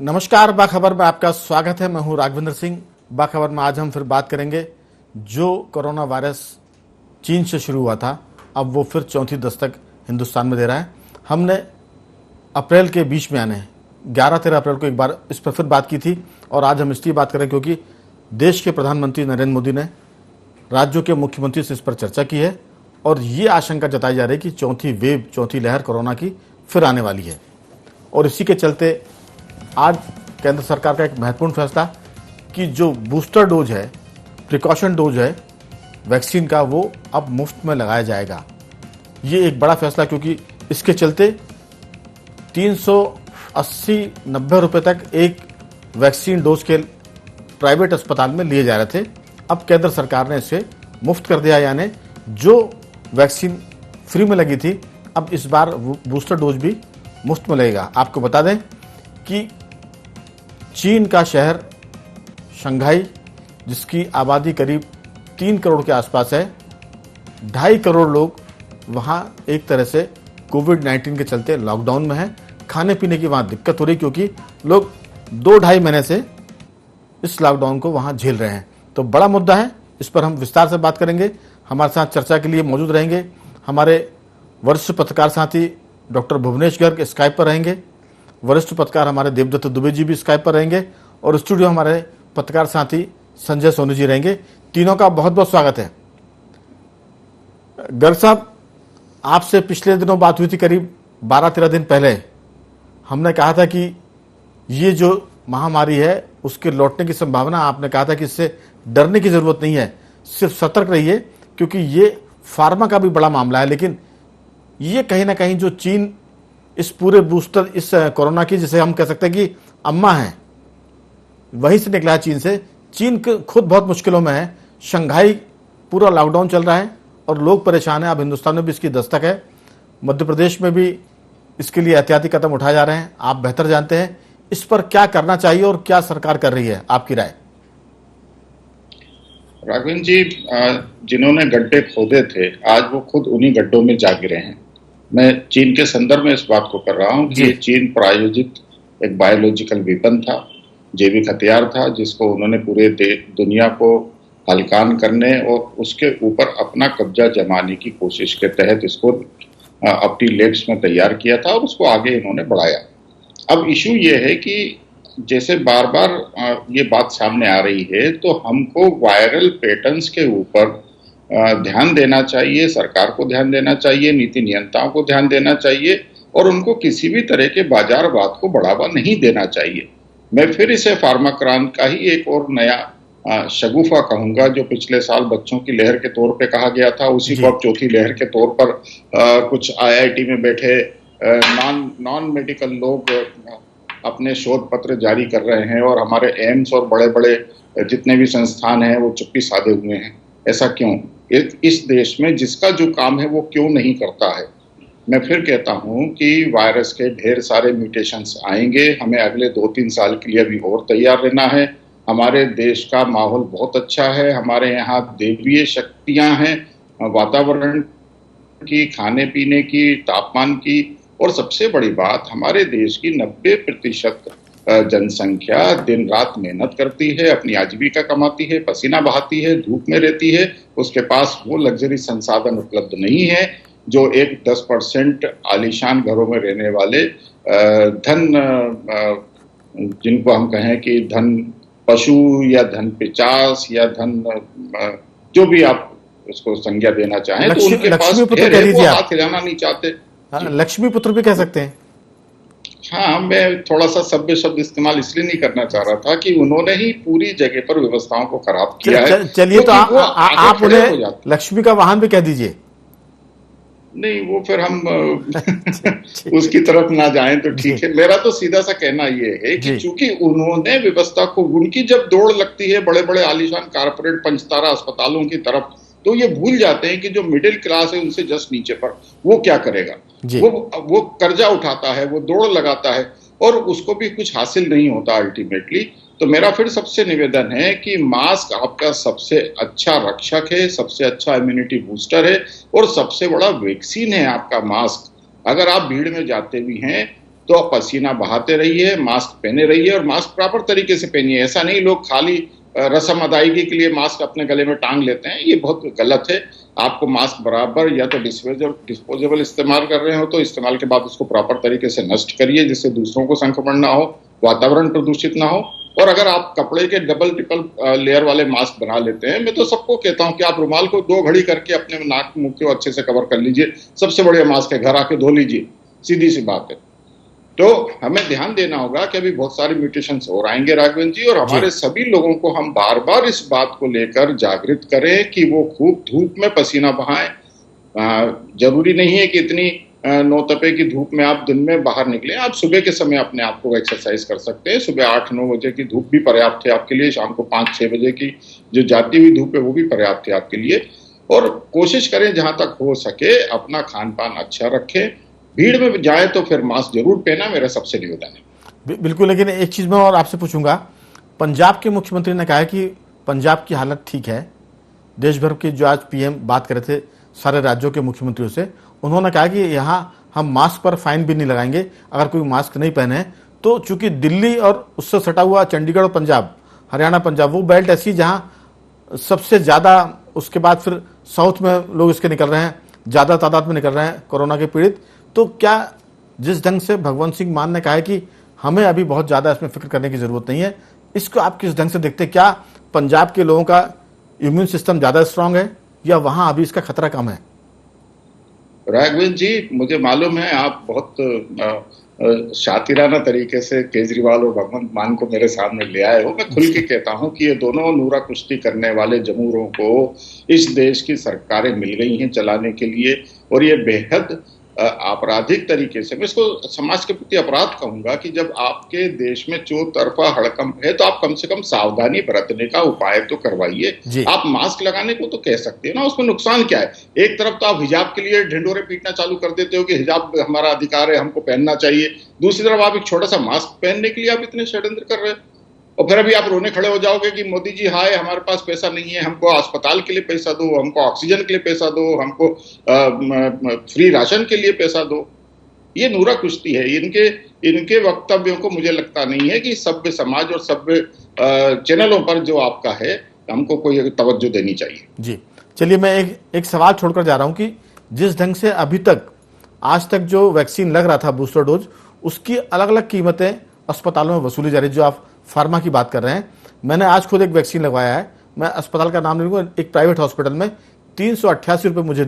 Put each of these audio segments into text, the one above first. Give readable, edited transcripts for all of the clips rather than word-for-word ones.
नमस्कार, बाखबर में आपका स्वागत है। मैं हूं राघवेंद्र सिंह। बाखबर में आज हम फिर बात करेंगे जो कोरोना वायरस चीन से शुरू हुआ था, अब वो फिर चौथी दस्तक हिंदुस्तान में दे रहा है। हमने अप्रैल के बीच में आने 11-13 अप्रैल को एक बार इस पर फिर बात की थी और आज हम इसलिए बात करें क्योंकि देश के प्रधानमंत्री नरेंद्र मोदी ने राज्यों के मुख्यमंत्री से इस पर चर्चा की है और ये आशंका जताई जा रही है कि चौथी वेव, चौथी लहर कोरोना की फिर आने वाली है। और इसी के चलते आज केंद्र सरकार का एक महत्वपूर्ण फैसला कि जो बूस्टर डोज है, प्रिकॉशन डोज है वैक्सीन का, वो अब मुफ्त में लगाया जाएगा। ये एक बड़ा फैसला क्योंकि इसके चलते 380-90 रुपये तक एक वैक्सीन डोज के प्राइवेट अस्पताल में लिए जा रहे थे। अब केंद्र सरकार ने इसे मुफ्त कर दिया, यानी जो वैक्सीन फ्री में लगी थी अब इस बार बूस्टर डोज भी मुफ्त में लगेगा। आपको बता दें कि चीन का शहर शंघाई, जिसकी आबादी करीब 3 करोड़ के आसपास है, 2.5 करोड़ लोग वहाँ एक तरह से कोविड-19 के चलते लॉकडाउन में हैं। खाने पीने की वहाँ दिक्कत हो रही क्योंकि लोग 2-2.5 महीने से इस लॉकडाउन को वहाँ झेल रहे हैं। तो बड़ा मुद्दा है, इस पर हम विस्तार से बात करेंगे। हमारे साथ चर्चा के लिए मौजूद रहेंगे हमारे वरिष्ठ पत्रकार साथी डॉक्टर भुवनेश गर्ग स्काइप पर रहेंगे, वरिष्ठ पत्रकार हमारे देवदत्त दुबे जी भी स्काइप पर रहेंगे और स्टूडियो हमारे पत्रकार साथी संजय सोनी जी रहेंगे। तीनों का बहुत बहुत स्वागत है। गर्ग साहब, आपसे पिछले दिनों बात हुई थी, करीब 12-13 दिन पहले। हमने कहा था कि ये जो महामारी है उसके लौटने की संभावना, आपने कहा था कि इससे डरने की जरूरत नहीं है, सिर्फ सतर्क रहिए क्योंकि ये फार्मा का भी बड़ा मामला है। लेकिन ये कहीं ना कहीं जो चीन इस पूरे बूस्टर, इस कोरोना की, जिसे हम कह सकते हैं कि अम्मा है, वहीं से निकला है चीन से। चीन खुद बहुत मुश्किलों में है, शंघाई पूरा लॉकडाउन चल रहा है और लोग परेशान हैं। अब हिंदुस्तान में भी इसकी दस्तक है, मध्य प्रदेश में भी इसके लिए एहतियाती कदम उठाए जा रहे हैं। आप बेहतर जानते हैं इस पर क्या करना चाहिए और क्या सरकार कर रही है, आपकी राय? राघवेंद्र जी, जिन्होंने गड्ढे खोदे थे आज वो खुद उन्हीं गड्ढों में जा गिरे हैं। मैं चीन के संदर्भ में इस बात को कर रहा हूं कि ये चीन प्रायोजित एक बायोलॉजिकल वेपन था, जैविक हथियार था, जिसको उन्होंने पूरे दुनिया को हलकान करने और उसके ऊपर अपना कब्जा जमाने की कोशिश के तहत इसको अपनी लैब्स में तैयार किया था और उसको आगे इन्होंने बढ़ाया। अब इशू ये है कि जैसे बार बार ये बात सामने आ रही है तो हमको वायरल पैटर्न्स के ऊपर ध्यान देना चाहिए, सरकार को ध्यान देना चाहिए, नीति नियंताओं को ध्यान देना चाहिए और उनको किसी भी तरह के बाजारवाद को बढ़ावा नहीं देना चाहिए। मैं फिर इसे फार्मा क्रांति का ही एक और नया शगुफा कहूंगा, जो पिछले साल बच्चों की लहर के तौर पे कहा गया था, उसी को अब चौथी लहर के तौर पर कुछ IIT में बैठे नॉन मेडिकल लोग अपने शोध पत्र जारी कर रहे हैं और हमारे एम्स और बड़े बड़े जितने भी संस्थान हैं वो चुप्पी साधे हुए हैं। ऐसा क्यों? इस देश में जिसका जो काम है वो क्यों नहीं करता है? मैं फिर कहता हूं कि वायरस के ढेर सारे म्यूटेशंस आएंगे, हमें अगले 2-3 साल के लिए अभी और तैयार रहना है। हमारे देश का माहौल बहुत अच्छा है, हमारे यहाँ दैवीय शक्तियां हैं, वातावरण की, खाने पीने की, तापमान की, और सबसे बड़ी बात, हमारे देश की 90% जनसंख्या दिन रात मेहनत करती है, अपनी आजीविका कमाती है, पसीना बहाती है, धूप में रहती है। उसके पास वो लग्जरी संसाधन उपलब्ध नहीं है जो एक 10% आलीशान घरों में रहने वाले धन, जिनको हम कहें कि धन पशु या धन पिचास या धन जो भी आप उसको संज्ञा देना चाहें, तो उनके पास वो हाथ हिलाना नहीं चाहते। लक्ष्मी पुत्र भी कह सकते हैं। हाँ, मैं थोड़ा सा सभ्य शब्द इस्तेमाल इसलिए नहीं करना चाह रहा था कि उन्होंने ही पूरी जगह पर व्यवस्थाओं को खराब किया है। चलिए, तो आप उन्हें लक्ष्मी का वाहन भी कह दीजिए। नहीं, वो फिर हम उसकी तरफ ना जाएं तो ठीक है। मेरा तो सीधा सा कहना ये है कि चूंकि उन्होंने व्यवस्था को, उनकी जब दौड़ लगती है बड़े बड़े आलीशान कारपोरेट पंचतारा अस्पतालों की तरफ, तो ये भूल जाते हैं कि जो मिडिल क्लास है उनसे जस्ट नीचे पर वो क्या करेगा। वो कर्जा उठाता है, वो दौड़ लगाता है और उसको भी कुछ हासिल नहीं होता अल्टीमेटली। तो मेरा फिर सबसे निवेदन है कि मास्क आपका सबसे अच्छा रक्षक है, सबसे अच्छा इम्यूनिटी बूस्टर है और सबसे बड़ा वैक्सीन है आपका मास्क। अगर आप भीड़ में जाते भी हैं तो आप पसीना बहाते रहिए, मास्क पहने रहिए और मास्क प्रॉपर तरीके से पहनिए। ऐसा नहीं लोग खाली रस्म अदायगी के लिए मास्क अपने गले में टांग लेते हैं, ये बहुत गलत है। आपको मास्क बराबर या तो डिस्पोजेबल इस्तेमाल कर रहे हो तो इस्तेमाल के बाद उसको प्रॉपर तरीके से नष्ट करिए, जिससे दूसरों को संक्रमण ना हो, वातावरण प्रदूषित ना हो। और अगर आप कपड़े के डबल ट्रिपल लेयर वाले मास्क बना लेते हैं, मैं तो सबको कहता हूं कि आप रुमाल को 2 घड़ी करके अपने नाक मुंह को अच्छे से कवर कर लीजिए, सबसे बढ़िया मास्क है, घर आके धो लीजिए, सीधी सी बात है। तो हमें ध्यान देना होगा कि अभी बहुत सारे म्यूटेशंस और आएंगे राघवेंद्र जी, और हमारे सभी लोगों को हम बार बार इस बात को लेकर जागृत करें कि वो खूब धूप में पसीना बहाएं। जरूरी नहीं है कि इतनी 9 तपे की धूप में आप दिन में बाहर निकले, आप सुबह के समय अपने आप को एक्सरसाइज कर सकते हैं। सुबह 8-9 बजे की धूप भी पर्याप्त है आपके लिए, शाम को 5-6 बजे की जो जाती हुई धूप है वो भी पर्याप्त है आपके लिए। और कोशिश करें जहां तक हो सके अपना खान पान अच्छा रखें, भीड़ में जाए तो फिर मास्क जरूर पहना, मेरा सबसे निवेदन है। बिल्कुल, लेकिन एक चीज मैं और आपसे पूछूंगा, पंजाब के मुख्यमंत्री ने कहा है कि पंजाब की हालत ठीक है। देश भर के जो आज पीएम बात कर रहे थे सारे राज्यों के मुख्यमंत्रियों से, उन्होंने कहा कि यहाँ हम मास्क पर फाइन भी नहीं लगाएंगे अगर कोई मास्क नहीं पहने। तो चूंकि दिल्ली और उससे सटा हुआ चंडीगढ़ और पंजाब, हरियाणा पंजाब, वो बेल्ट ऐसी जहाँ सबसे ज़्यादा, उसके बाद फिर साउथ में लोग इसके निकल रहे हैं, ज़्यादा तादाद में निकल रहे हैं कोरोना के पीड़ित। तो क्या जिस ढंग से भगवंत सिंह मान ने कहा है कि हमें अभी बहुत ज़्यादा इसमें फिक्र करने की ज़रूरत नहीं है, इसको आप किस ढंग से देखते हैं? क्या पंजाब के लोगों का इम्यून सिस्टम ज़्यादा स्ट्रांग है या वहाँ अभी इसका खतरा कम है? राघवेंद्र जी, मुझे मालूम है आप बहुत शातिराना तरीके से केजरीवाल और भगवंत मान को मेरे सामने ले आए हो। मैं खुल के कहता हूं कि ये दोनों नूरा कुश्ती करने वाले जमूरों को इस देश की सरकारें मिल गई हैं चलाने के लिए, और ये बेहद आपराधिक तरीके से, मैं इसको समाज के प्रति अपराध कहूंगा कि जब आपके देश में चौतरफा हड़कंप है तो आप कम से कम सावधानी बरतने का उपाय तो करवाइए। आप मास्क लगाने को तो कह सकते हो ना, उसमें नुकसान क्या है? एक तरफ तो आप हिजाब के लिए ढिंडोरे पीटना चालू कर देते हो कि हिजाब हमारा अधिकार है, हमको पहनना चाहिए, दूसरी तरफ आप एक छोटा सा मास्क पहनने के लिए आप इतने षड्यंत्र कर रहे हो। और फिर अभी आप रोने खड़े हो जाओगे कि मोदी जी हाय हमारे पास पैसा नहीं है, हमको अस्पताल के लिए पैसा दो, हमको ऑक्सीजन के लिए पैसा दो, हमको फ्री राशन के लिए पैसा दो। ये नूरा कुश्ती है। इनके वक्तव्यों को मुझे लगता नहीं है कि सभ्य समाज और सभ्य चैनलों पर जो आपका है हमको कोई तवज्जो देनी चाहिए। जी चलिए, मैं एक सवाल छोड़कर जा रहा हूं कि जिस ढंग से अभी तक आज तक जो वैक्सीन लग रहा था बूस्टर डोज, उसकी अलग अलग कीमतें अस्पतालों में वसूली जा रही है। जो आप फार्मा की बात कर रहे हैं, मैंने आज खुद एक वैक्सीन लगवाया है, मैं अस्पताल का नाम नहीं लूंगा, एक प्राइवेट हॉस्पिटल में 388 रुपये मुझे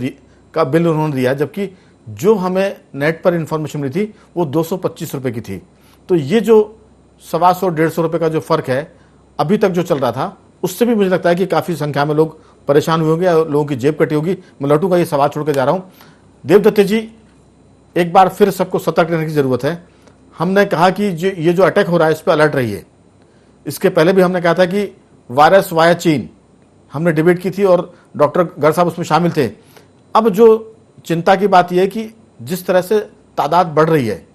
का बिल उन्होंने दिया, जबकि जो हमें नेट पर इंफॉर्मेशन मिली थी वो 225 रुपये की थी। तो ये जो 125-150 रुपये का जो फर्क है अभी तक जो चल रहा था, उससे भी मुझे लगता है कि काफ़ी संख्या में लोग परेशान हुए होंगे, लोगों की जेब कटी होगी। मैं लौटूंगा, ये सवाल छोड़ कर जा रहा हूँ। देवदत्ते जी, एक बार फिर सबको सतर्क रहने की ज़रूरत है। हमने कहा कि ये जो अटैक हो रहा है इस पर अलर्ट रहिए। इसके पहले भी हमने कहा था कि वायरस वाया चीन, हमने डिबेट की थी और डॉक्टर गर साहब उसमें शामिल थे। अब जो चिंता की बात यह है कि जिस तरह से तादाद बढ़ रही है,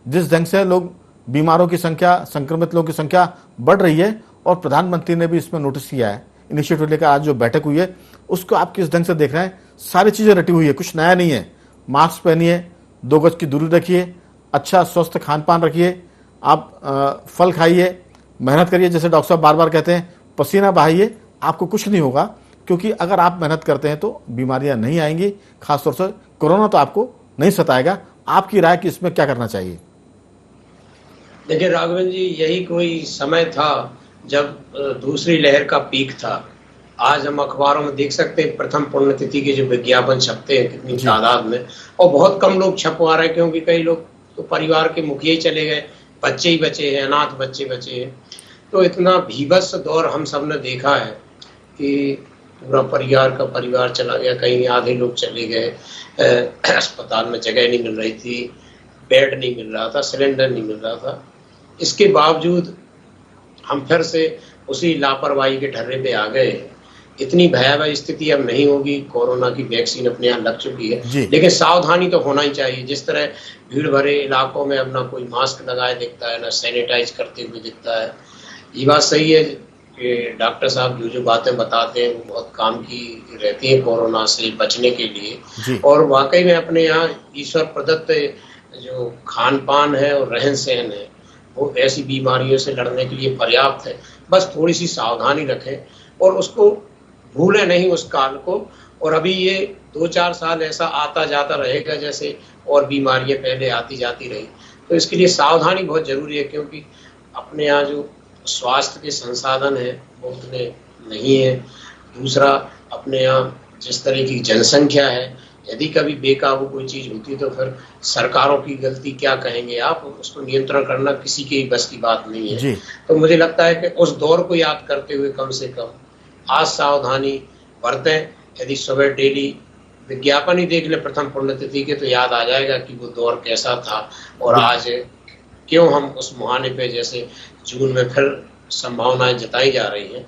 जिस ढंग से लोग बीमारों की संख्या, संक्रमित लोगों की संख्या बढ़ रही है, और प्रधानमंत्री ने भी इसमें नोटिस किया है, इनिशिएटिव लेकर आज जो बैठक हुई है उसको आप किस ढंग से देख रहे हैं? सारी चीज़ें रटी हुई है, कुछ नया नहीं है। मास्क पहनिए, 2 गज की दूरी रखिए, अच्छा स्वस्थ खान पान रखिए, आप फल खाइए, मेहनत करिए, जैसे डॉक्टर साहब बार बार कहते हैं, पसीना बहाइए, आपको कुछ नहीं होगा। क्योंकि अगर आप मेहनत करते हैं तो बीमारियां नहीं आएंगी, खासतौर से कोरोना तो आपको नहीं सताएगा। आपकी राय कि इसमें क्या करना चाहिए? देखिए राघवेंद्र जी, यही कोई समय था जब दूसरी लहर का पीक था। आज हम अखबारों में देख सकते हैं प्रथम पुण्यतिथि के जो विज्ञापन छपते हैं कितनी तादाद में, और बहुत कम लोग छपवा रहे हैं क्योंकि कई लोग तो परिवार के मुखिया ही चले गए, बच्चे ही बचे हैं, अनाथ बच्चे बचे हैं। तो इतना भीभत्स दौर हम सब ने देखा है कि पूरा परिवार का परिवार चला गया, कहीं आधे लोग चले गए, अस्पताल में जगह नहीं मिल रही थी, बेड नहीं मिल रहा था, सिलेंडर नहीं मिल रहा था। इसके बावजूद हम फिर से उसी लापरवाही के ढर्रे पे आ गए। इतनी भयावह स्थिति अब नहीं होगी, कोरोना की वैक्सीन अपने यहाँ लग चुकी है, लेकिन सावधानी तो होना ही चाहिए। जिस तरह भीड़ भरे इलाकों में अब ना कोई मास्क लगाए दिखता है, ना सैनिटाइज करते हुए दिखता है। ये बात सही है कि डॉक्टर साहब जो बातें बताते हैं वो बहुत काम की रहती हैं कोरोना से बचने के लिए। और वाकई में अपने यहाँ ईश्वर प्रदत्त जो खान पान है और रहन सहन है वो ऐसी बीमारियों से लड़ने के लिए पर्याप्त है। बस थोड़ी सी सावधानी रखें और उसको भूलें नहीं उस काल को। और अभी ये 2-4 साल ऐसा आता जाता रहेगा जैसे और बीमारियां पहले आती जाती रही, तो इसके लिए सावधानी बहुत जरूरी है, क्योंकि अपने यहाँ जो स्वास्थ्य के संसाधन है वो उतने नहीं है। दूसरा, अपने यहाँ जिस तरह की जनसंख्या है, यदि कभी बेकाबू कोई चीज होती तो फिर सरकारों की गलती क्या कहेंगे आप, उसको नियंत्रण करना किसी के बस की बात नहीं है जी। तो मुझे लगता है कि उस दौर को याद करते हुए कम से कम आज सावधानी बरतें। यदि सुबह डेली विज्ञापन ही देख ले प्रथम पुण्यतिथि के तो याद आ जाएगा कि वो दौर कैसा था और आज क्यों हम उस मुहाने पे जैसे जून में फिर संभावनाएं जताई जा रही हैं।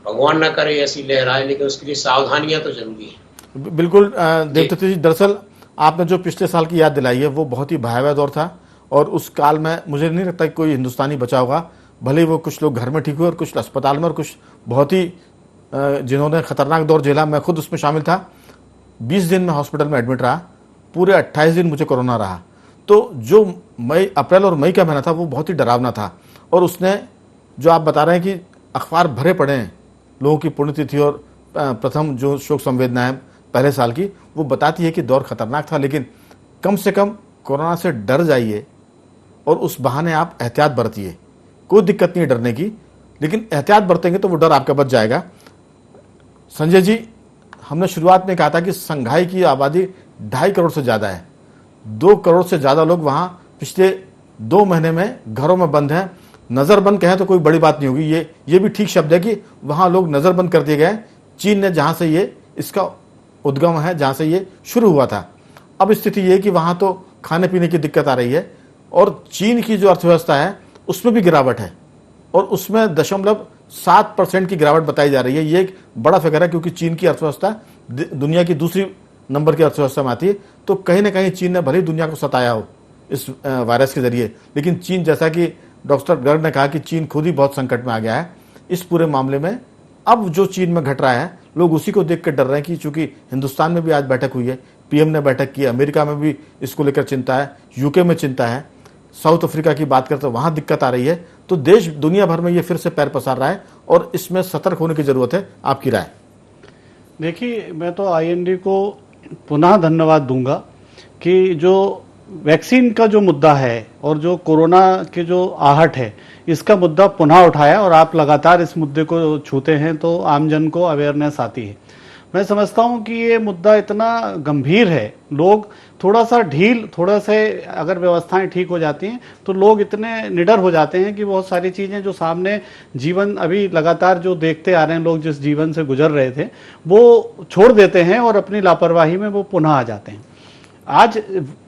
भगवान ना करे ऐसी लहर आए, लेकिन उसके लिए सावधानियां तो जरूरी है। बिल्कुल देवदत्त जी, दरअसल आपने जो पिछले साल की याद दिलाई है वो बहुत ही भयावह दौर था और उस काल में मुझे नहीं लगता कि कोई हिंदुस्तानी बचा होगा। भले ही वो कुछ लोग घर में ठीक हुए और कुछ अस्पताल में और कुछ बहुत ही जिन्होंने खतरनाक दौर झेला। मैं खुद उसमें शामिल था। 20 दिन में हॉस्पिटल में एडमिट रहा, पूरे 28 दिन मुझे कोरोना रहा। तो जो अप्रैल और मई का महीना था वो बहुत ही डरावना था और उसने जो आप बता रहे हैं कि अखबार भरे पड़े हैं लोगों की पुण्यतिथि और प्रथम जो शोक संवेदना है पहले साल की, वो बताती है कि दौर खतरनाक था। लेकिन कम से कम कोरोना से डर जाइए और उस बहाने आप एहतियात बरतिए। कोई दिक्कत नहीं है डरने की, लेकिन एहतियात बरतेंगे तो वो डर आपका बच जाएगा। संजय जी, हमने शुरुआत में कहा था कि संघाई की आबादी 2.5 करोड़ से ज़्यादा है। 2 करोड़ से ज़्यादा लोग वहाँ पिछले 2 महीने में घरों में बंद हैं। नज़रबंद कहें तो कोई बड़ी बात नहीं होगी, ये भी ठीक शब्द है कि वहाँ लोग नज़रबंद कर दिए गए। चीन ने जहाँ से ये इसका उद्गम है, जहाँ से ये शुरू हुआ था, अब स्थिति ये है कि वहाँ तो खाने पीने की दिक्कत आ रही है और चीन की जो अर्थव्यवस्था है उसमें भी गिरावट है और उसमें 0.7% की गिरावट बताई जा रही है। ये एक बड़ा फिगर है क्योंकि चीन की अर्थव्यवस्था दुनिया की दूसरी नंबर की अर्थव्यवस्था में आती है। तो कहीं ना कहीं चीन ने भले ही दुनिया को सताया हो इस वायरस के जरिए, लेकिन चीन, जैसा कि डॉक्टर गर्ग ने कहा कि चीन खुद ही बहुत संकट में आ गया है इस पूरे मामले में। अब जो चीन में घट रहा है लोग उसी को देख कर डर रहे हैं कि चूंकि हिंदुस्तान में भी आज बैठक हुई है, पीएम ने बैठक की, अमेरिका में भी इसको लेकर चिंता है, यूके में चिंता है, साउथ अफ्रीका की बात करते वहां दिक्कत आ रही है। तो देश दुनिया भर में ये फिर से पैर पसार रहा है और इसमें सतर्क होने की जरूरत है। आपकी राय? देखिए, मैं तो आईएनडी को पुनः धन्यवाद दूंगा कि जो वैक्सीन का जो मुद्दा है और जो कोरोना के जो आहट है इसका मुद्दा पुनः उठाया और आप लगातार इस मुद्दे को छूते हैं तो आमजन को अवेयरनेस आती है। मैं समझता हूं कि ये मुद्दा इतना गंभीर है, लोग थोड़ा से अगर व्यवस्थाएं ठीक हो जाती हैं तो लोग इतने निडर हो जाते हैं कि बहुत सारी चीजें जो सामने जीवन अभी लगातार जो देखते आ रहे हैं, लोग जिस जीवन से गुजर रहे थे वो छोड़ देते हैं और अपनी लापरवाही में वो पुनः आ जाते हैं। आज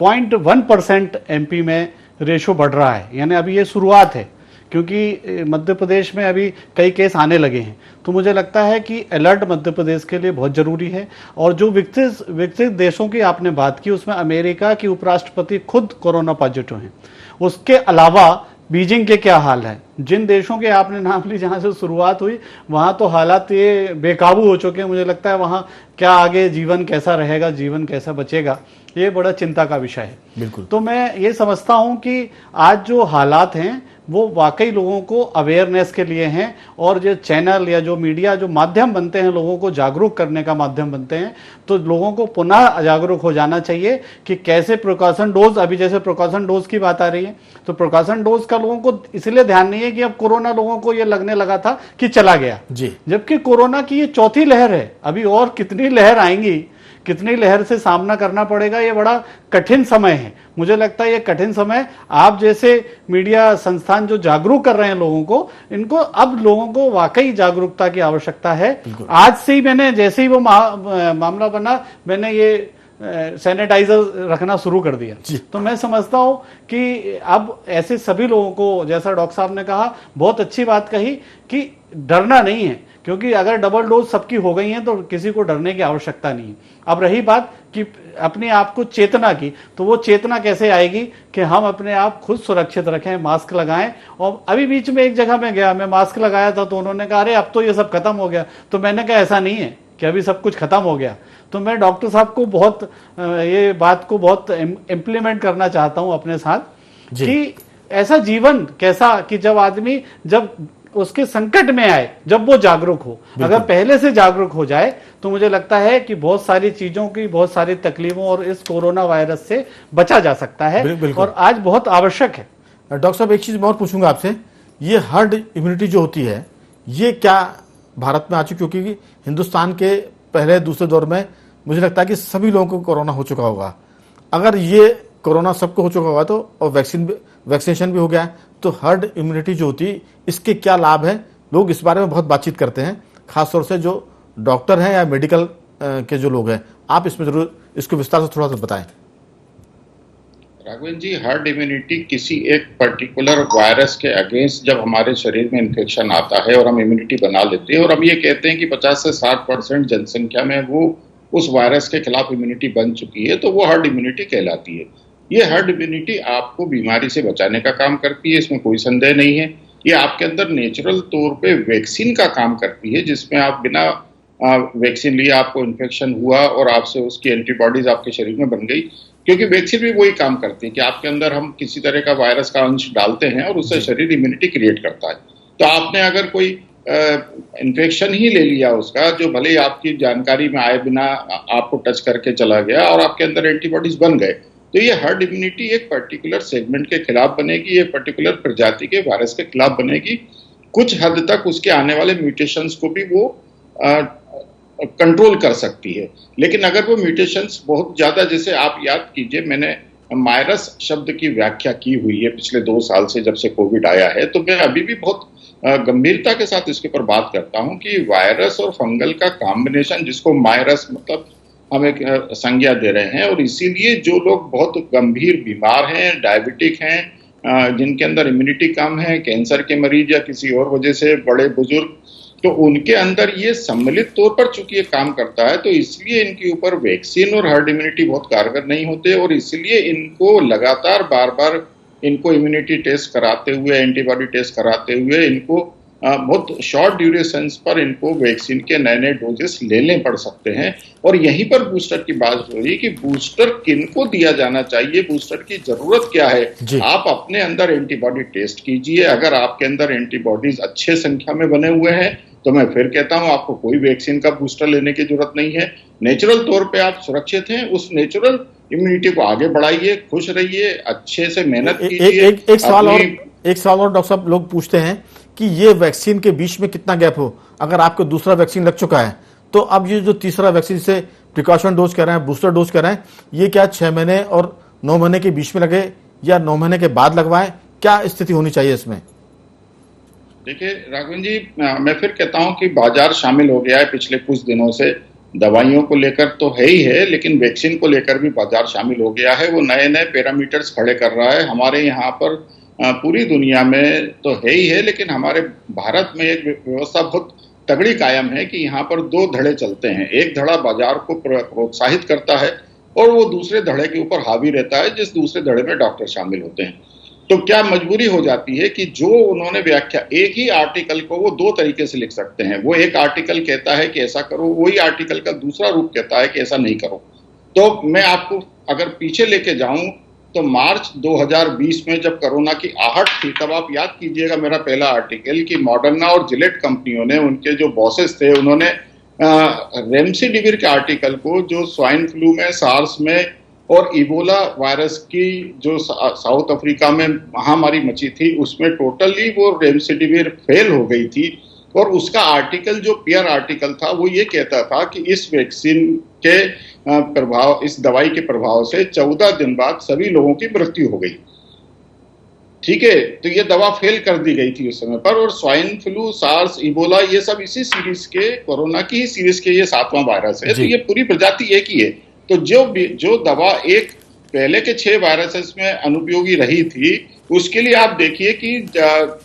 0.1% एमपी में रेशो बढ़ रहा है, यानी अभी ये शुरुआत है क्योंकि मध्य प्रदेश में अभी कई केस आने लगे हैं। तो मुझे लगता है कि अलर्ट मध्य प्रदेश के लिए बहुत जरूरी है। और जो विकसित देशों की आपने बात की उसमें अमेरिका की उपराष्ट्रपति खुद कोरोना पॉजिटिव हैं। उसके अलावा बीजिंग के क्या हाल है, जिन देशों के आपने नाम ली जहां से शुरुआत हुई वहां तो हालात ये बेकाबू हो चुके हैं। मुझे लगता है वहां क्या आगे जीवन कैसा रहेगा, जीवन कैसा बचेगा, ये बड़ा चिंता का विषय है। बिल्कुल। तो मैं ये समझता हूं कि आज जो हालात हैं वो वाकई लोगों को अवेयरनेस के लिए हैं और जो चैनल या जो मीडिया जो माध्यम बनते हैं लोगों को जागरूक करने का माध्यम बनते हैं, तो लोगों को पुनः जागरूक हो जाना चाहिए कि कैसे प्रिकॉशन डोज, अभी जैसे प्रिकॉशन डोज की बात आ रही है तो प्रिकॉशन डोज का लोगों को इसलिए ध्यान नहीं है कि अब कोरोना लोगों को ये लगने लगा था कि चला गया जी, जबकि कोरोना की ये 4थी लहर है। अभी और कितनी लहर आएंगी, कितनी लहर से सामना करना पड़ेगा, ये बड़ा कठिन समय है। मुझे लगता है ये कठिन समय आप जैसे मीडिया संस्थान जो जागरूक कर रहे हैं लोगों को, इनको अब लोगों को वाकई जागरूकता की आवश्यकता है। आज से ही मैंने जैसे ही वो मामला बना मैंने ये सैनिटाइजर रखना शुरू कर दिया। तो मैं समझता हूं कि अब ऐसे सभी लोगों को, जैसा डॉक्टर साहब ने कहा, बहुत अच्छी बात कही कि डरना नहीं है, क्योंकि अगर डबल डोज सबकी हो गई है तो किसी को डरने की आवश्यकता नहीं है। अब रही बात कि अपने आप को चेतना की, तो वो चेतना कैसे आएगी कि हम अपने आप खुद सुरक्षित रखें, मास्क लगाएं। और अभी बीच में एक जगह में गया, मैं मास्क लगाया था तो उन्होंने कहा अरे अब तो ये सब खत्म हो गया, तो मैंने कहा ऐसा नहीं है, कि अभी सब कुछ खत्म हो गया, तो मैं डॉक्टर साहब को बहुत ये बात को बहुत इम्प्लीमेंट करना चाहता हूं अपने साथ कि ऐसा जीवन कैसा कि जब आदमी जब उसके संकट में आए जब वो जागरूक हो, अगर पहले से जागरूक हो जाए तो मुझे लगता है कि बहुत सारी चीजों की, बहुत सारी तकलीफों और इस कोरोना वायरस से बचा जा सकता है और आज बहुत आवश्यक है। डॉक्टर साहब एक चीज मैं और पूछूंगा आपसे, ये हर्ड इम्यूनिटी जो होती है ये क्या भारत में आ चुकी, क्योंकि हिंदुस्तान के पहले दूसरे दौर में मुझे लगता है कि सभी लोगों को कोरोना हो चुका होगा। अगर ये कोरोना सबको हो चुका होगा तो और वैक्सीनेशन भी हो गया है, तो हर्ड इम्यूनिटी जो होती है इसके क्या लाभ है? लोग इस बारे में बहुत बातचीत करते हैं, खासतौर से जो डॉक्टर हैं या मेडिकल के जो लोग हैं। आप इसमें जरूर इसको विस्तार से थोड़ा सा बताएं। राघवेंद्र जी, हर्ड इम्यूनिटी किसी एक पर्टिकुलर वायरस के अगेंस्ट जब हमारे शरीर में इन्फेक्शन आता है और हम इम्यूनिटी बना लेते हैं और हम ये कहते हैं कि 50 से 60% जनसंख्या में वो उस वायरस के खिलाफ इम्यूनिटी बन चुकी है, तो वो हर्ड इम्यूनिटी कहलाती है। ये हर्ड इम्यूनिटी आपको बीमारी से बचाने का काम करती है, इसमें कोई संदेह नहीं है। ये आपके अंदर नेचुरल तौर पे वैक्सीन का काम करती है, जिसमें आप बिना वैक्सीन लिए आपको इन्फेक्शन हुआ और आपसे उसकी एंटीबॉडीज आपके शरीर में बन गई, क्योंकि वैक्सीन भी वही काम करती है कि आपके अंदर हम किसी तरह का वायरस का अंश डालते हैं और उससे शरीर इम्यूनिटी क्रिएट करता है। तो आपने अगर कोई इन्फेक्शन ही ले लिया उसका, जो भले ही आपकी जानकारी में आए बिना आपको टच करके चला गया और आपके अंदर एंटीबॉडीज बन गए, तो ये हर्ड इम्यूनिटी एक पर्टिकुलर सेगमेंट के खिलाफ बनेगी, एक पर्टिकुलर प्रजाति के वायरस के खिलाफ बनेगी। कुछ हद तक उसके आने वाले म्यूटेशंस को भी वो कंट्रोल कर सकती है। लेकिन अगर वो म्यूटेशंस बहुत ज्यादा, जैसे आप याद कीजिए, मैंने वायरस शब्द की व्याख्या की हुई है पिछले 2 साल से जब से कोविड आया है, तो मैं अभी भी बहुत गंभीरता के साथ इसके ऊपर बात करता हूं कि वायरस और फंगल का कॉम्बिनेशन, जिसको वायरस मतलब हम एक संज्ञा दे रहे हैं, और इसीलिए जो लोग बहुत गंभीर बीमार हैं, डायबिटिक हैं, जिनके अंदर इम्यूनिटी कम है, कैंसर के मरीज या किसी और वजह से बड़े बुजुर्ग, तो उनके अंदर ये सम्मिलित तौर पर चूंकि ये काम करता है, तो इसलिए इनके ऊपर वैक्सीन और हर्ड इम्यूनिटी बहुत कारगर नहीं होते, और इसलिए इनको लगातार बार बार इनको इम्यूनिटी टेस्ट कराते हुए, एंटीबॉडी टेस्ट कराते हुए, इनको बहुत शॉर्ट ड्यूरेशंस पर इनको वैक्सीन के नए नए डोजेस लेने पड़ सकते हैं। और यहीं पर बूस्टर की बात हो रही है कि बूस्टर किनको दिया जाना चाहिए, बूस्टर की जरूरत क्या है। आप अपने अंदर एंटीबॉडी टेस्ट कीजिए, अगर आपके अंदर एंटीबॉडीज अच्छे संख्या में बने हुए हैं तो मैं फिर कहता हूं आपको कोई वैक्सीन का बूस्टर लेने की जरूरत नहीं है। नेचुरल तौर पे आप सुरक्षित हैं, उस नेचुरल इम्यूनिटी को आगे बढ़ाइए, खुश रहिए, अच्छे से मेहनत कीजिए। एक सवाल और डॉक्टर साहब लोग पूछते हैं कि ये वैक्सीन के बीच में कितना गैप हो, अगर आपको दूसरा वैक्सीन लग चुका है तो अब ये जो तीसरा वैक्सीन से प्रिकॉशन डोज कर रहे हैं, बूस्टर डोज कर रहे हैं, ये क्या 6 महीने और 9 महीने के बीच में लगे या 9 महीने के बाद लगवाएं, क्या स्थिति होनी चाहिए इसमें? देखिए राघवेंद्र जी, मैं फिर कहता हूं कि बाजार शामिल हो गया है पिछले कुछ दिनों से। दवाइयों को लेकर तो है ही है, लेकिन वैक्सीन को लेकर भी बाजार शामिल हो गया है। वो नए नए पैरामीटर्स खड़े कर रहा है। हमारे यहाँ पर पूरी दुनिया में तो है ही है, लेकिन हमारे भारत में एक व्यवस्था बहुत तगड़ी कायम है कि यहाँ पर 2 धड़े चलते हैं। एक धड़ा बाजार को प्रोत्साहित करता है और वो दूसरे धड़े के ऊपर हावी रहता है, जिस दूसरे धड़े में डॉक्टर शामिल होते हैं। तो क्या मजबूरी हो जाती है कि जो उन्होंने व्याख्या, एक ही आर्टिकल को वो 2 तरीके से लिख सकते हैं। वो एक आर्टिकल कहता है कि ऐसा करो, वही आर्टिकल का दूसरा रूप कहता है कि ऐसा नहीं करो। तो मैं आपको अगर पीछे लेके जाऊं तो मार्च 2020 में जब कोरोना की आहट थी, तब आप याद कीजिएगा मेरा पहला आर्टिकल कि मॉडर्ना और जिलेट कंपनियों ने, उनके जो बॉसेस थे, उन्होंने रेमडेसिविर के आर्टिकल को, जो स्वाइन फ्लू में, सार्स में और इबोला वायरस की जो साउथ अफ्रीका में महामारी मची थी, उसमें टोटली वो रेमडेसिविर फेल हो गई थी। और उसका आर्टिकल, जो पीयर आर्टिकल था, वो ये कहता था कि इस वैक्सीन के प्रभाव, इस दवाई के प्रभाव से 14 दिन बाद सभी लोगों की मृत्यु हो गई। ठीक है, तो ये दवा फेल कर दी गई थी उस समय पर। और स्वाइन फ्लू, सार्स, इबोला, ये सब इसी सीरीज के, कोरोना की ही सीरीज के ये 7वां वायरस है। तो ये पूरी प्रजाति एक ही है। तो जो दवा एक पहले के 6 वायरसेस में अनुपयोगी रही थी, उसके लिए आप देखिए कि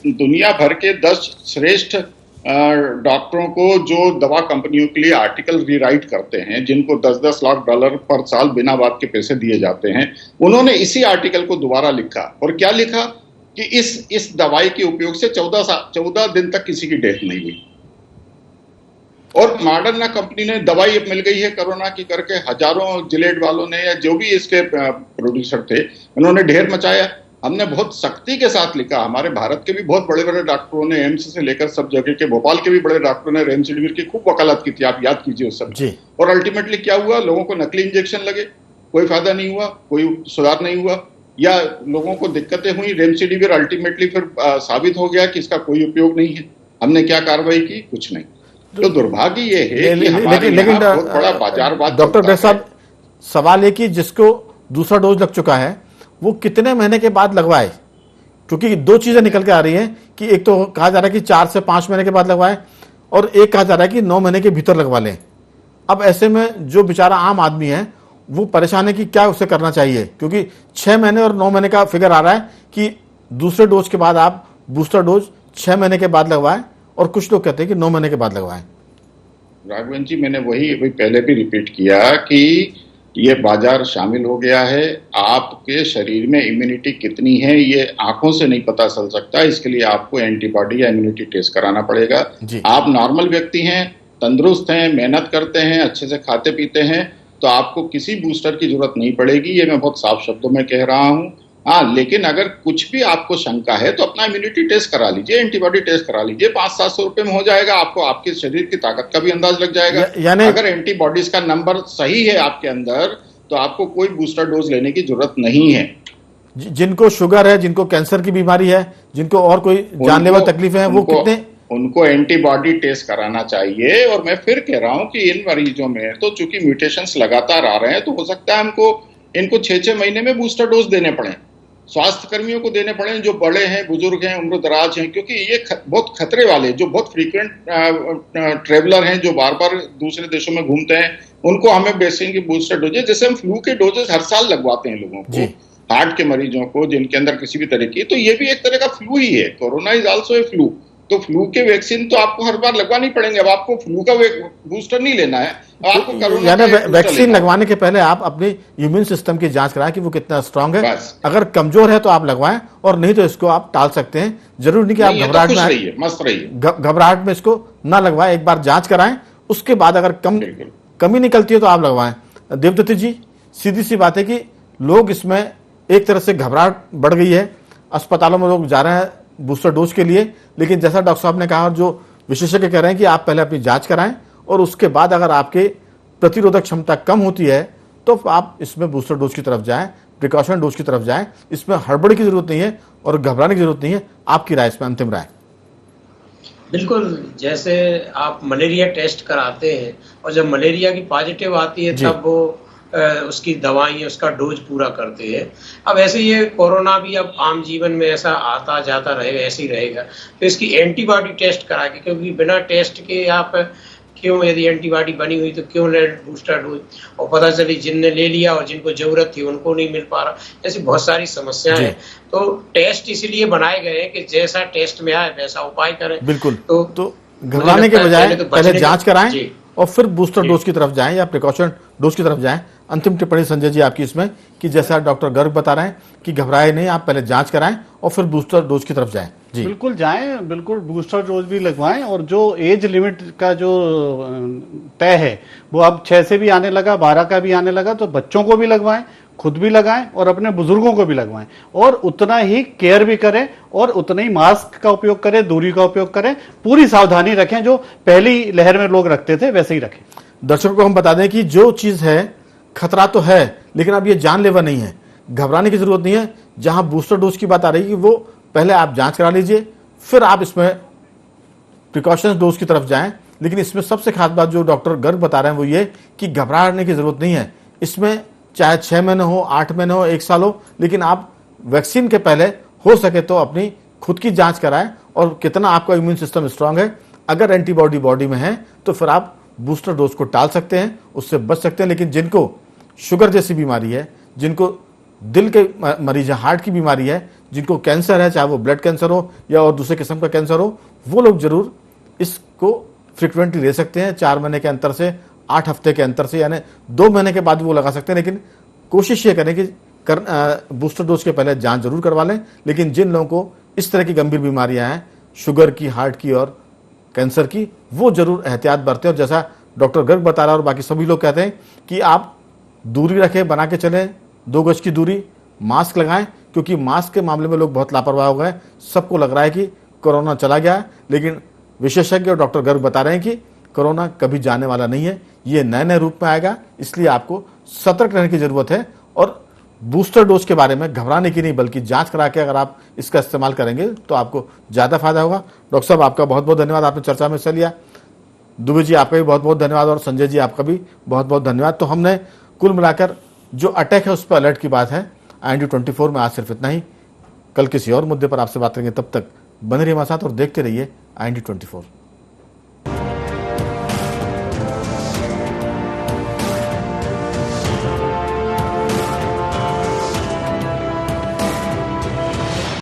दुनिया भर के 10 श्रेष्ठ डॉक्टरों को, जो दवा कंपनियों के लिए आर्टिकल रीराइट करते हैं, जिनको $10-10 लाख पर साल बिना बात के पैसे दिए जाते हैं, उन्होंने इसी आर्टिकल को दोबारा लिखा। और क्या लिखा कि इस दवाई के उपयोग से 14 दिन तक किसी की डेथ नहीं हुई। और मॉडर्ना कंपनी ने दवाई अब मिल गई है कोरोना की करके, हजारों जिलेड वालों ने या जो भी इसके प्रोड्यूसर थे उन्होंने ढेर मचाया। हमने बहुत सख्ती के साथ लिखा, हमारे भारत के भी बहुत बड़े बड़े डॉक्टरों ने, एम्स से लेकर सब जगह के, भोपाल के भी बड़े डॉक्टरों ने रेमडेसिविर की खूब वकालत की थी, आप याद कीजिए उस समय। और अल्टीमेटली क्या हुआ, लोगों को नकली इंजेक्शन लगे, कोई फायदा नहीं हुआ, कोई सुधार नहीं हुआ, या लोगों को दिक्कतें हुई। रेमडेसिविर अल्टीमेटली फिर साबित हो गया कि इसका कोई उपयोग नहीं है। हमने क्या कार्रवाई की? कुछ नहीं। तो दुर्भाग्य ये है कि हमारे यहाँ बहुत बड़ा बाजारवाद। डॉक्टर साहब, सवाल है कि जिसको दूसरा डोज लग चुका है वो कितने महीने के बाद लगवाए? क्योंकि दो चीजें निकल के आ रही हैं कि एक तो कहा जा रहा है कि 4 से 5 महीने के बाद लगवाएं, और एक कहा जा रहा है कि 9 महीने के भीतर लगवा लें। अब ऐसे में जो बेचारा आम आदमी है वो परेशान है कि क्या उसे करना चाहिए, क्योंकि 6 महीने और 9 महीने का फिगर आ रहा है कि दूसरे डोज के बाद आप बूस्टर डोज 6 महीने के बाद लगवाएं, और कुछ लोग कहते हैं कि 9 महीने के बाद लगवाएं। राघवन जी, मैंने वही पहले भी रिपीट किया कि ये बाजार शामिल हो गया है। आपके शरीर में इम्यूनिटी कितनी है ये आंखों से नहीं पता चल सकता, इसके लिए आपको एंटीबॉडी या इम्यूनिटी टेस्ट कराना पड़ेगा। आप नॉर्मल व्यक्ति हैं, तंदुरुस्त हैं, मेहनत करते हैं, अच्छे से खाते पीते हैं, तो आपको किसी बूस्टर की जरूरत नहीं पड़ेगी, ये मैं बहुत साफ शब्दों में कह रहा हूं। हाँ, लेकिन अगर कुछ भी आपको शंका है तो अपना इम्यूनिटी टेस्ट करा लीजिए, एंटीबॉडी टेस्ट करा लीजिए, 500-700 रुपए में हो जाएगा। आपको आपके शरीर की ताकत का भी अंदाज लग जाएगा। यानी अगर एंटीबॉडीज का नंबर सही है आपके अंदर तो आपको कोई बूस्टर डोज लेने की जरूरत नहीं है। जिनको शुगर है, जिनको कैंसर की बीमारी है, जिनको और कोई जानलेवा तकलीफें हैं, वो कितने, उनको एंटीबॉडी टेस्ट कराना चाहिए। और मैं फिर कह रहा हूं कि इन मरीजों में तो चूंकि म्यूटेशंस लगातार आ रहे हैं, तो हो सकता है इनको 6-6 महीने में बूस्टर डोज देने पड़े, स्वास्थ्य कर्मियों को देने पड़े जो बड़े हैं, बुजुर्ग हैं, उम्र दराज हैं, क्योंकि ये बहुत खतरे वाले, जो बहुत फ्रीक्वेंट ट्रेवलर हैं, जो बार बार दूसरे देशों में घूमते हैं, उनको हमें बेसिक की बूस्टर डोजेज, जैसे हम फ्लू के डोजेज हर साल लगवाते हैं लोगों को, हार्ट के मरीजों को जिनके अंदर किसी भी तरह की, तो ये भी एक तरह का फ्लू ही है। Corona is also a flu. तो फ्लू के वैक्सीन तो आपको हर बार लगवानी पड़ेंगे। अब आपको फ्लू का बूस्टर नहीं लेना है, आपको कोरोना यानी वैक्सीन लगवाने के पहले आप अपनी इम्यून सिस्टम की जांच कराएं कि वो कितना स्ट्रांग है। अगर कमजोर है तो आप लगवाएं, और नहीं तो इसको आप टाल सकते हैं। जरूर नहीं कि आप घबराहट में रहिए, मस्त रहिए, घबराहट में इसको ना लगवाएं। एक बार जांच कराएं, उसके बाद अगर कमी निकलती है तो आप लगवाएं। देवदत्त जी, सीधी सी बात है कि लोग इसमें एक तरह से घबराहट बढ़ गई है, अस्पतालों में लोग जा रहे हैं बूस्टर डोज के लिए, लेकिन जैसा डॉक्टर साहब ने कहा और जो विशेषज्ञ कह रहे हैं कि आप पहले अपनी जांच कराएं, और उसके बाद अगर आपके प्रतिरोधक क्षमता कम होती है तो आप इसमें बूस्टर डोज की तरफ जाएं, प्रिकॉशन डोज की तरफ जाएं। इसमें हड़बड़ी की जरूरत नहीं है और घबराने की जरूरत नहीं है। आपकी राय, इसमें अंतिम राय। बिल्कुल, जैसे आप मलेरिया टेस्ट कराते हैं और जब मलेरिया की पॉजिटिव आती है तब वो उसकी दवाई, उसका डोज पूरा करते हैं। अब ऐसे ये कोरोना भी अब आम जीवन में ऐसा आता जाता रहेगा, ऐसे ही रहेगा, तो इसकी एंटीबॉडी टेस्ट करा के, क्योंकि बिना टेस्ट के आप क्यों, यदि एंटीबॉडी बनी हुई तो क्यों ले बूस्टर डोज, और पता चली जिनने ले लिया और जिनको जरूरत थी उनको नहीं मिल पा रहा, ऐसी बहुत सारी समस्याएं हैं। तो टेस्ट इसलिए बनाए गए हैं कि जैसा टेस्ट में आए वैसा उपाय करें। बिल्कुल, तो घबराने के बजाय पहले जांच कराएं और फिर बूस्टर डोज की तरफ जाएं या प्रिकॉशन डोज की तरफ जाएं। अंतिम टिप्पणी संजय जी आपकी इसमें, कि जैसा डॉक्टर गर्ग बता रहे हैं कि घबराए नहीं, आप पहले जांच कराएं और फिर बूस्टर डोज की तरफ जाएं। जी बिल्कुल जाएं, बिल्कुल बूस्टर डोज भी लगवाएं, और जो एज लिमिट का जो तय है वो अब 6 से भी आने लगा, 12 का भी आने लगा, तो बच्चों को भी लगवाएं, खुद भी लगाएं और अपने बुजुर्गों को भी लगवाएं, और उतना ही केयर भी करें और उतना ही मास्क का उपयोग करें, दूरी का उपयोग करें, पूरी सावधानी रखें, जो पहली लहर में लोग रखते थे वैसे ही रखें। दर्शकों को हम बता दें कि जो चीज है, खतरा तो है लेकिन अब ये जानलेवा नहीं है, घबराने की जरूरत नहीं है। जहां बूस्टर डोज की बात आ रही है कि वो पहले आप जांच करा लीजिए, फिर आप इसमें प्रिकॉशंस डोज की तरफ जाएं। लेकिन इसमें सबसे खास बात जो डॉक्टर गर्ग बता रहे हैं वो ये कि घबराने की जरूरत नहीं है। इसमें चाहे 6 महीने हो, 8 महीने हो, 1 साल हो, लेकिन आप वैक्सीन के पहले हो सके तो अपनी खुद की जांच कराएं और कितना आपका इम्यून सिस्टम स्ट्रांग है। अगर एंटीबॉडी बॉडी में है तो फिर आप बूस्टर डोज को टाल सकते हैं, उससे बच सकते हैं। लेकिन जिनको शुगर जैसी बीमारी है, जिनको दिल के मरीज है, हार्ट की बीमारी है, जिनको कैंसर है, चाहे वो ब्लड कैंसर हो या और दूसरे किस्म का कैंसर हो, वो लोग जरूर इसको फ्रिक्वेंटली ले सकते हैं। 4 महीने के अंतर से, 8 हफ्ते के अंतर से, यानी 2 महीने के बाद वो लगा सकते हैं। लेकिन कोशिश ये करें कि बूस्टर डोज के पहले जांच जरूर करवा लें। लेकिन जिन लोगों को इस तरह की गंभीर बीमारियां हैं, शुगर की, हार्ट की और कैंसर की, वो जरूर एहतियात बरतें। और जैसा डॉक्टर गर्ग बता रहा है और बाकी सभी लोग कहते हैं कि आप दूरी रखें, बना के चलें, 2 गज की दूरी, मास्क लगाएं, क्योंकि मास्क के मामले में लोग बहुत लापरवाह हो गए। सबको लग रहा है कि कोरोना चला गया, लेकिन विशेषज्ञ और डॉक्टर गर्ग बता रहे हैं कि कोरोना कभी जाने वाला नहीं है, ये नए नए रूप में आएगा, इसलिए आपको सतर्क रहने की जरूरत है। और बूस्टर डोज के बारे में घबराने की नहीं, बल्कि जांच करा के अगर आप इसका इस्तेमाल करेंगे तो आपको ज्यादा फायदा होगा। डॉक्टर साहब, आपका बहुत बहुत धन्यवाद, आपने चर्चा में हिस्सा लिया। दुबे जी, आपका भी बहुत बहुत धन्यवाद, और संजय जी, आपका भी बहुत बहुत धन्यवाद। तो हमने कुल मिलाकर जो अटैक है उस पर अलर्ट की बात है। IND24 में आज सिर्फ इतना ही। कल किसी और मुद्दे पर आपसे बात करेंगे, तब तक बने रहिए हमारे साथ और देखते रहिए IND24।